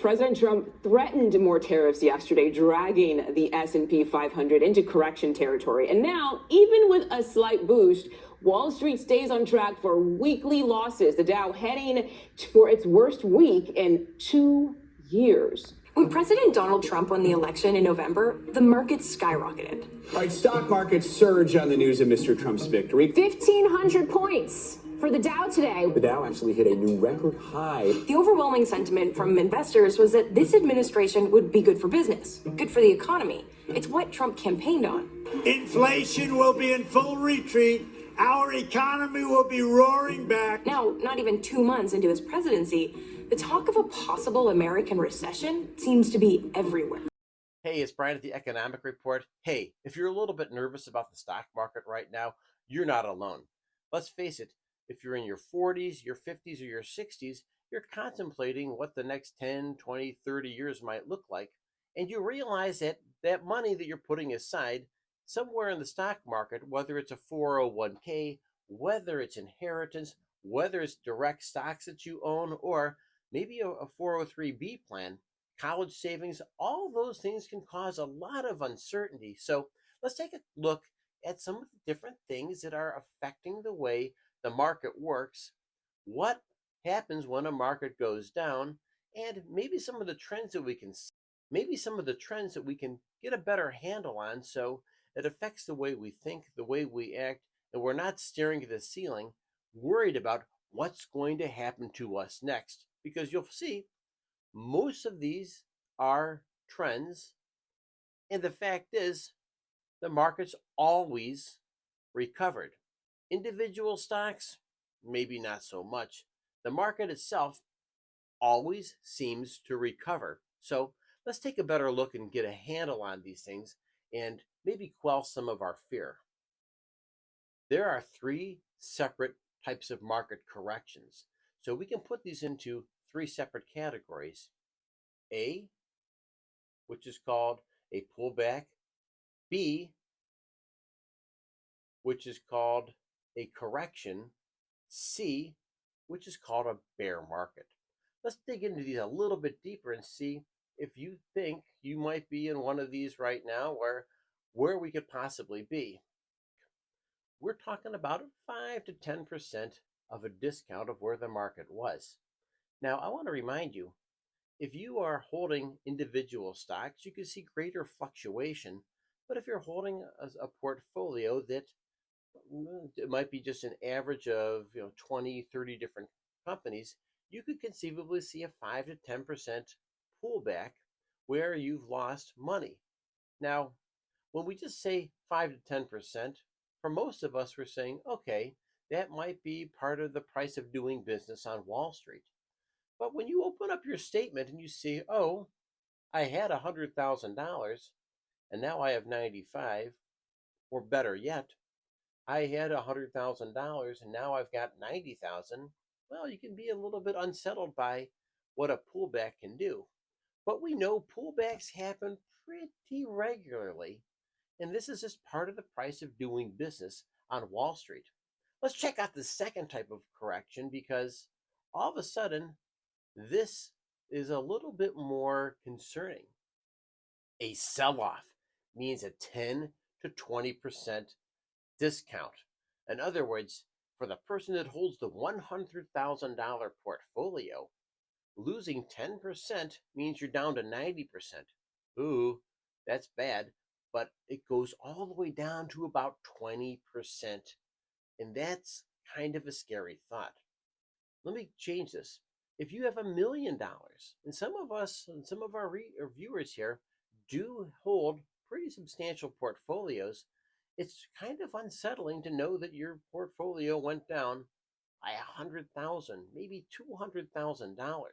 President Trump threatened more tariffs yesterday, dragging the S&P 500 into correction territory. And now, even with a slight boost, Wall Street stays on track for weekly losses. The Dow heading for its worst week in 2 years. When President Donald Trump won the election in November, the markets skyrocketed. All right, stock markets surge on the news of Mr. Trump's victory. 1,500 points for the Dow today. The Dow actually hit a new record high. The overwhelming sentiment from investors was that this administration would be good for business, good for the economy. It's what Trump campaigned on. Inflation will be in full retreat. Our economy will be roaring back. Now, not even 2 months into his presidency, the talk of a possible American recession seems to be everywhere. Hey, it's Brian at the Economic Report. Hey, if you're a little bit nervous about the stock market right now, you're not alone. Let's face it, if you're in your 40s, your 50s, or your 60s, you're contemplating what the next 10, 20, 30 years might look like, and you realize that that money that you're putting aside somewhere in the stock market, whether it's a 401k, whether it's inheritance, whether it's direct stocks that you own, or maybe a 403b plan, college savings, all those things can cause a lot of uncertainty. So let's take a look at some of the different things that are affecting the way the market works, what happens when a market goes down, and maybe some of the trends that we can get a better handle on, so it affects the way we think, the way we act, and we're not staring at the ceiling worried about what's going to happen to us next. Because you'll see most of these are trends, and the fact is the market's always recovered. Individual stocks, maybe not so much. The market itself always seems to recover. So let's take a better look and get a handle on these things and maybe quell some of our fear. There are 3 separate types of market corrections. So we can put these into 3 separate categories. A, which is called a pullback. B, which is called a correction. C, which is called a bear market. Let's dig into these a little bit deeper and see if you think you might be in one of these right now, or where we could possibly be. We're talking about 5 to 10% of a discount of where the market was. Now, I want to remind you, if you are holding individual stocks, you can see greater fluctuation. But if you're holding a portfolio that it might be just an average of 20, 30 different companies, you could conceivably see a 5 to 10% pullback where you've lost money. Now, when we just say 5 to 10%, for most of us, we're saying, okay, that might be part of the price of doing business on Wall Street. But when you open up your statement and you see, oh, I had $100,000 and now I have 95, or better yet, I had $100,000 and now I've got 90,000. Well, you can be a little bit unsettled by what a pullback can do. But we know pullbacks happen pretty regularly, and this is just part of the price of doing business on Wall Street. Let's check out the second type of correction, because all of a sudden, this is a little bit more concerning. A sell-off means a 10 to 20% discount. In other words, for the person that holds the $100,000 portfolio, losing 10% means you're down to 90%. Ooh, that's bad, but it goes all the way down to about 20%. And that's kind of a scary thought. Let me change this. If you have $1 million, and some of us and some of our viewers here do hold pretty substantial portfolios, it's kind of unsettling to know that your portfolio went down by $100,000, maybe $200,000.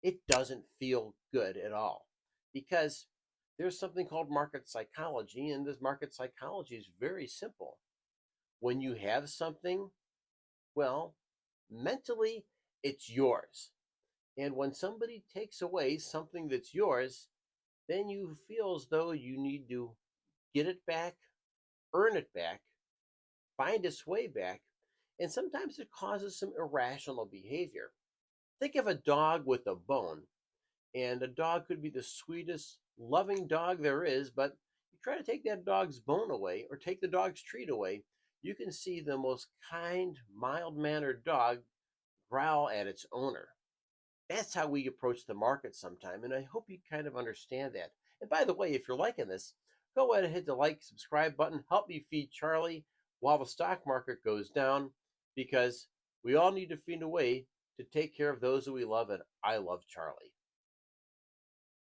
It doesn't feel good at all, because there's something called market psychology, and this market psychology is very simple. When you have something, well, mentally, it's yours. And when somebody takes away something that's yours, then you feel as though you need to get it back, earn it back, find its way back, and sometimes it causes some irrational behavior. Think of a dog with a bone. And a dog could be the sweetest, loving dog there is, but you try to take that dog's bone away or take the dog's treat away, you can see the most kind, mild mannered dog growl at its owner. That's how we approach the market sometime, and I hope you kind of understand that. And by the way, if you're liking this, go ahead and hit the like, subscribe button. Help me feed Charlie while the stock market goes down, because we all need to find a way to take care of those that we love, and I love Charlie.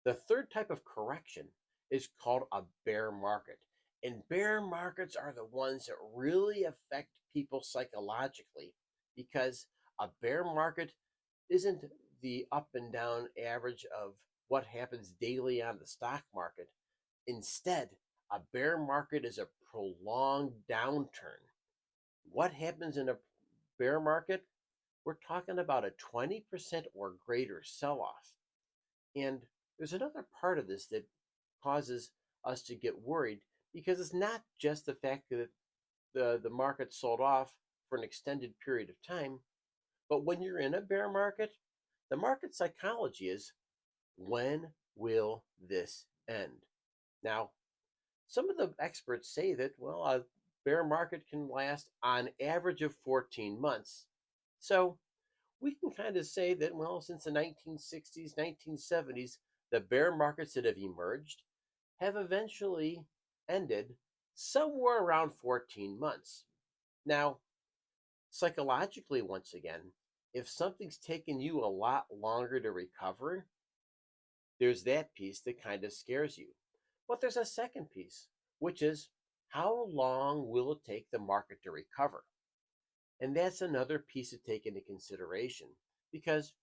The third type of correction is called a bear market. And bear markets are the ones that really affect people psychologically, because a bear market isn't the up and down average of what happens daily on the stock market. Instead, a bear market is a prolonged downturn. What happens in a bear market? We're talking about a 20% or greater sell-off. And there's another part of this that causes us to get worried, because it's not just the fact that the market sold off for an extended period of time, but when you're in a bear market, the market psychology is, when will this end? Now, some of the experts say that, well, a bear market can last on average of 14 months. So we can kind of say that, well, since the 1960s, 1970s, the bear markets that have emerged have eventually ended somewhere around 14 months. Now, psychologically, once again, if something's taken you a lot longer to recover, there's that piece that kind of scares you. But there's a second piece, which is, how long will it take the market to recover? And that's another piece to take into consideration, because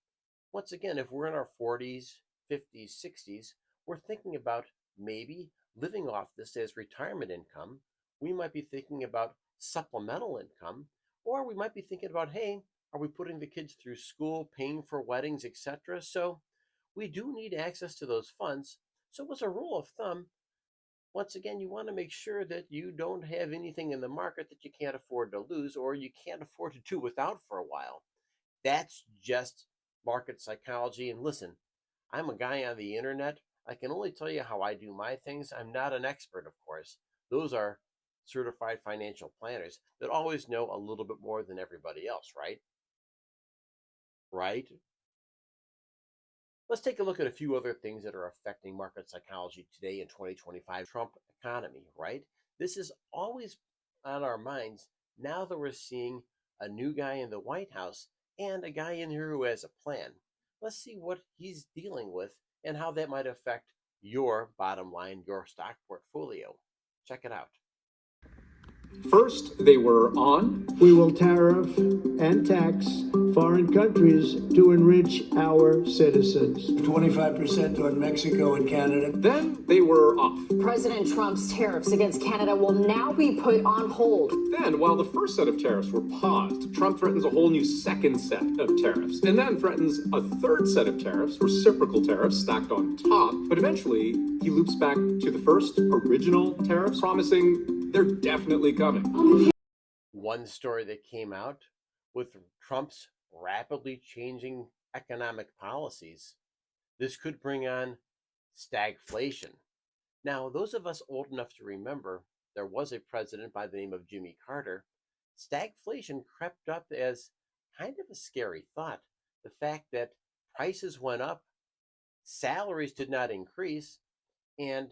once again, if we're in our 40s, 50s, 60s, we're thinking about maybe living off this as retirement income. We might be thinking about supplemental income, or we might be thinking about, hey, are we putting the kids through school, paying for weddings, etc.? So we do need access to those funds. So as a rule of thumb, once again, you want to make sure that you don't have anything in the market that you can't afford to lose, or you can't afford to do without for a while. That's just market psychology. And listen, I'm a guy on the internet. I can only tell you how I do my things. I'm not an expert, of course. Those are certified financial planners that always know a little bit more than everybody else, right? Right? Let's take a look at a few other things that are affecting market psychology today in 2025. Trump economy, right? This is always on our minds now that we're seeing a new guy in the White House and a guy in here who has a plan. Let's see what he's dealing with and how that might affect your bottom line, your stock portfolio. Check it out. First, they were on. We will tariff and tax foreign countries to enrich our citizens. 25% on Mexico and Canada. Then they were off. President Trump's tariffs against Canada will now be put on hold. Then, while the first set of tariffs were paused, Trump threatens a whole new second set of tariffs, and then threatens a third set of tariffs, reciprocal tariffs stacked on top. But eventually, he loops back to the first original tariffs, promising they're definitely coming. One story that came out with Trump's rapidly changing economic policies, this could bring on stagflation. Now, those of us old enough to remember, there was a president by the name of Jimmy Carter. Stagflation crept up as kind of a scary thought. The fact that prices went up, salaries did not increase, and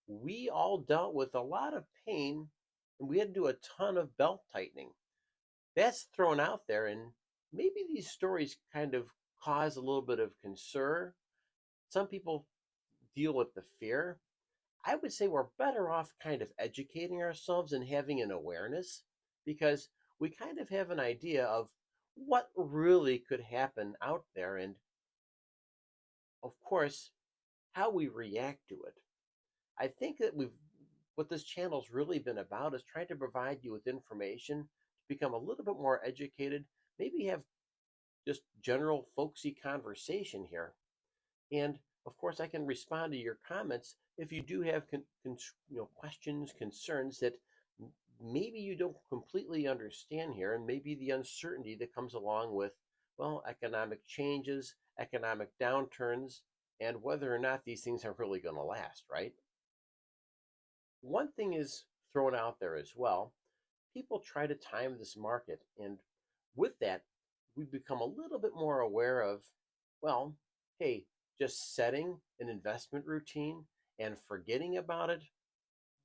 we all dealt with a lot of pain, and we had to do a ton of belt tightening. That's thrown out there, and maybe these stories kind of cause a little bit of concern. Some people deal with the fear. I would say we're better off kind of educating ourselves and having an awareness, because we kind of have an idea of what really could happen out there, and of course, how we react to it. I think that what this channel's really been about is trying to provide you with information to become a little bit more educated, maybe have just general folksy conversation here. And of course, I can respond to your comments if you do have questions, concerns that maybe you don't completely understand here, and maybe the uncertainty that comes along with, well, economic changes, economic downturns, and whether or not these things are really going to last, right? One thing is thrown out there as well. People try to time this market, and with that, we become a little bit more aware of, well, hey, just setting an investment routine and forgetting about it,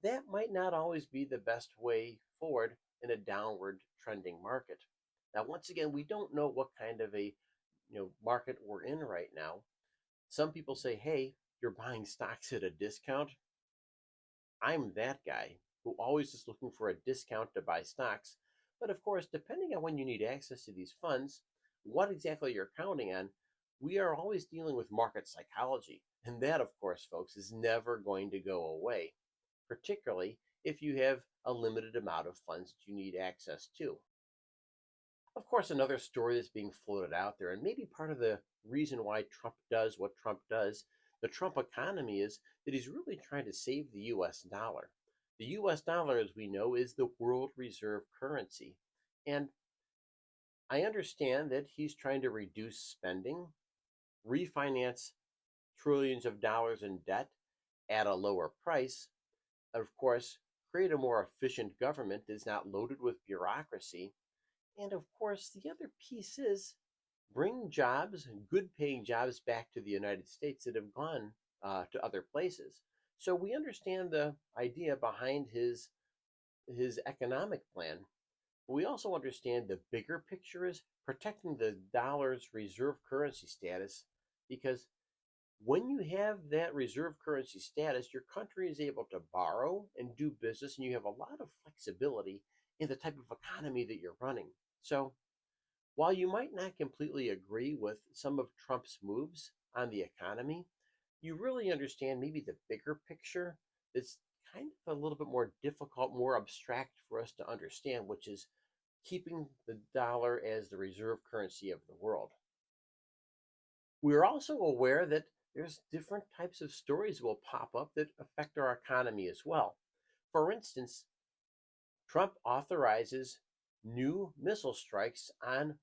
that might not always be the best way forward in a downward trending market. Now, once again, we don't know what kind of a market we're in right now. Some people say, hey, you're buying stocks at a discount. I'm that guy who always is looking for a discount to buy stocks. But of course, depending on when you need access to these funds, what exactly you're counting on, we are always dealing with market psychology. And that, of course, folks, is never going to go away, particularly if you have a limited amount of funds that you need access to. Of course, another story that's being floated out there, and maybe part of the reason why Trump does what Trump does, the Trump economy, is that he's really trying to save the US dollar. The US dollar, as we know, is the world reserve currency. And I understand that he's trying to reduce spending, refinance trillions of dollars in debt at a lower price, and of course, create a more efficient government that's not loaded with bureaucracy. And of course, the other piece is bring jobs, good paying jobs, back to the United States that have gone to other places. So we understand the idea behind his economic plan. We also understand the bigger picture is protecting the dollar's reserve currency status, because when you have that reserve currency status, your country is able to borrow and do business, and you have a lot of flexibility in the type of economy that you're running. So while you might not completely agree with some of Trump's moves on the economy, you really understand maybe the bigger picture that's kind of a little bit more difficult, more abstract for us to understand, which is keeping the dollar as the reserve currency of the world. We're also aware that there's different types of stories that will pop up that affect our economy as well. For instance, Trump authorizes new missile strikes on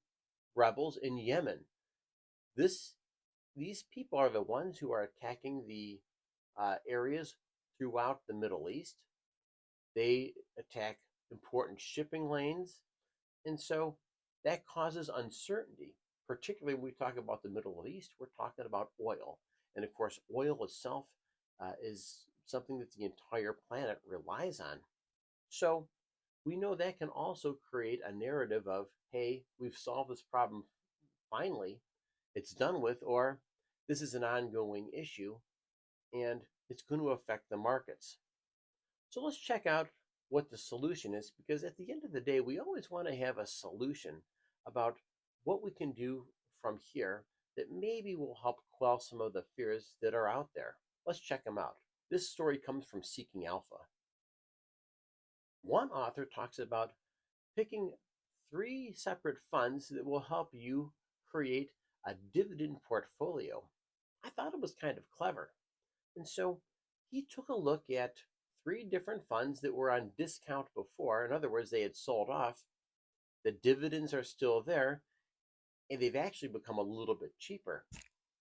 rebels in Yemen. These people are the ones who are attacking the areas throughout the Middle East. They attack important shipping lanes, and so that causes uncertainty. Particularly when we talk about the Middle East, we're talking about oil. And of course, oil itself is something that the entire planet relies on. So we know that can also create a narrative of, hey, we've solved this problem finally, it's done with, or this is an ongoing issue and it's going to affect the markets. So let's check out what the solution is, because at the end of the day, we always want to have a solution about what we can do from here that maybe will help quell some of the fears that are out there. Let's check them out. This story comes from Seeking Alpha. One author talks about picking 3 separate funds that will help you create a dividend portfolio. I thought it was kind of clever. And so he took a look at 3 different funds that were on discount before. In other words, they had sold off. The dividends are still there, and they've actually become a little bit cheaper.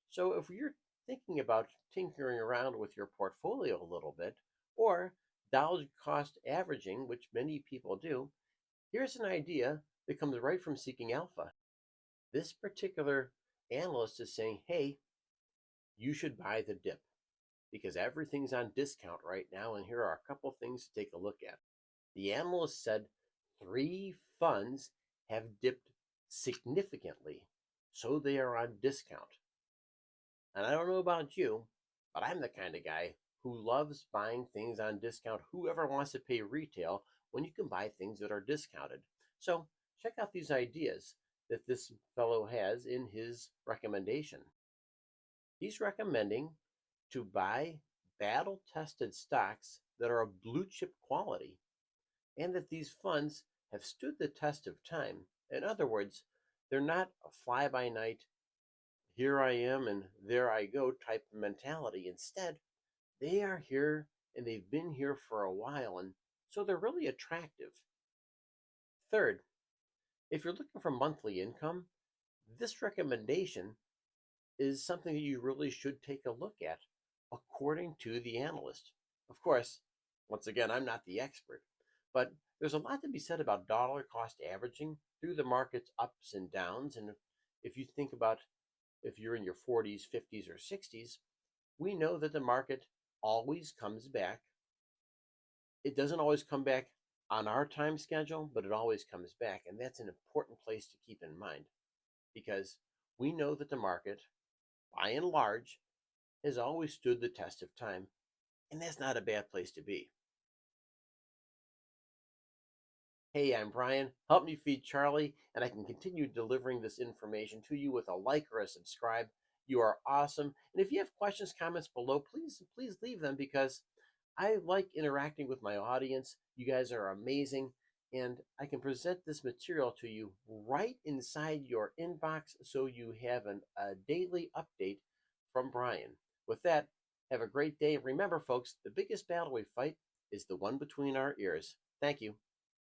So if you're thinking about tinkering around with your portfolio a little bit, or dollar cost averaging, which many people do, here's an idea that comes right from Seeking Alpha. This particular analyst is saying, hey, you should buy the dip because everything's on discount right now, and here are a couple things to take a look at. The analyst said 3 funds have dipped significantly, so they are on discount. And I don't know about you, but I'm the kind of guy who loves buying things on discount. Whoever wants to pay retail when you can buy things that are discounted? So check out these ideas that this fellow has in his recommendation. He's recommending to buy battle-tested stocks that are of blue chip quality, and that these funds have stood the test of time. In other words, they're not a fly-by-night, here I am and there I go type of mentality. Instead, they are here and they've been here for a while, and so they're really attractive. Third, if you're looking for monthly income, this recommendation is something that you really should take a look at, according to the analyst. Of course, once again, I'm not the expert, but there's a lot to be said about dollar cost averaging through the market's ups and downs. And if you think about if you're in your 40s, 50s, or 60s, we know that the market always comes back. It doesn't always come back on our time schedule, but it always comes back. And that's an important place to keep in mind, because we know that the market, by and large, has always stood the test of time. And that's not a bad place to be. Hey, I'm Brian. Help me feed Charlie, and I can continue delivering this information to you with a like or a subscribe. You are awesome. And if you have questions, comments below, please leave them, because I like interacting with my audience. You guys are amazing, and I can present this material to you right inside your inbox, so you have a daily update from Brian. With that, have a great day. And remember, folks, the biggest battle we fight is the one between our ears. Thank you.